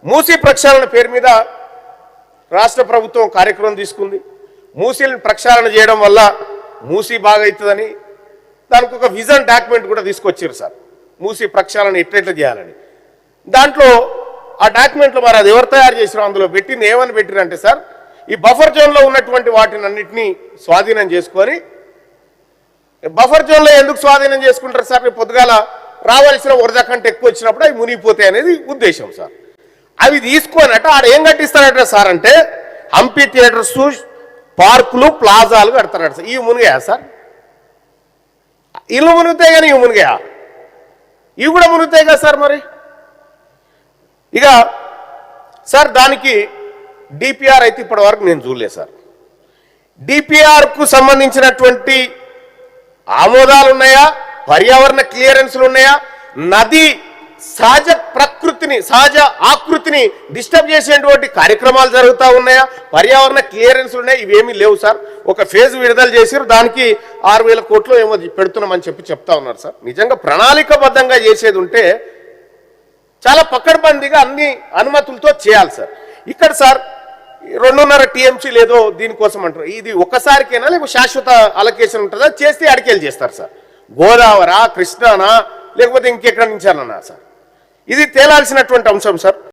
మూసీ ప్రక్షాళన పేరు మీద రాష్ట్ర ప్రభుత్వం కార్యక్రమం తీసుకుంది. మూసీని ప్రక్షాళన చేయడం వల్ల మూసీ బాగా అవుతుందని దానికి ఒక విజన్ డాక్యుమెంట్ కూడా తీసుకొచ్చారు సార్. మూసీ ప్రక్షాళన ఎట్లెట్లా చేయాలని దాంట్లో ఆ డాక్యుమెంట్లో మరి అది ఎవరు తయారు చేసినా అందులో పెట్టింది ఏమని పెట్టిరంటే సార్, ఈ బఫర్ జోన్లో ఉన్నటువంటి వాటిని అన్నింటినీ స్వాధీనం చేసుకొని, బఫర్ జోన్లో ఎందుకు స్వాధీనం చేసుకుంటారు సార్, పొద్దుగాల రావాల్సిన వరద కంటే ఎక్కువ వచ్చినప్పుడు అవి మునిగిపోతాయి అనేది ఉద్దేశం సార్. అవి తీసుకోనట ఆడ ఏం కట్టిస్తారట సార్ అంటే హంపి థియేటర్స్, పార్కులు, ప్లాజాలు కడతారట సార్. ఇవి మునిగాయా సార్? ఇల్లు మునుగుతాయి కానీ ఇవి మునిగాయా? ఇవి కూడా మునుగుతాయి కదా సార్. మరి ఇక సార్ దానికి డిపిఆర్ అయితే ఇప్పటి వరకు నేను చూడలేదు సార్. డిపిఆర్కు సంబంధించినటువంటి ఆమోదాలు ఉన్నాయా, పర్యావరణ క్లియరెన్స్లు ఉన్నాయా, నది సహజ ప్రకృతిని సహజ ఆకృతిని డిస్టర్బ్ చేసేటువంటి కార్యక్రమాలు జరుగుతూ ఉన్నాయా, పర్యావరణ క్లియరెన్స్లు ఉన్నాయి, ఇవేమీ లేవు సార్. ఒక ఫేజ్ విడుదల చేసారు, దానికి 6,000 కోట్లు ఏమో పెడుతున్నామని చెప్తా ఉన్నారు సార్. నిజంగా ప్రణాళికబద్ధంగా చేసేది ఉంటే చాలా పకడ్బందీగా అన్ని అనుమతులతో చేయాలి సార్. ఇక్కడ సార్ 2.5 టీఎంసీ లేదో దీనికోసం అంటారు. ఇది ఒక్కసారికైనా లేకపోతే శాశ్వత అలొకేషన్ ఉంటుందా? చేస్తే అడికేలు చేస్తారు సార్. గోదావరా, కృష్ణానా, లేకపోతే ఇంకెక్కడి నుంచారన్నా సార్? ఇది తేలాల్సినటువంటి అంశం సార్.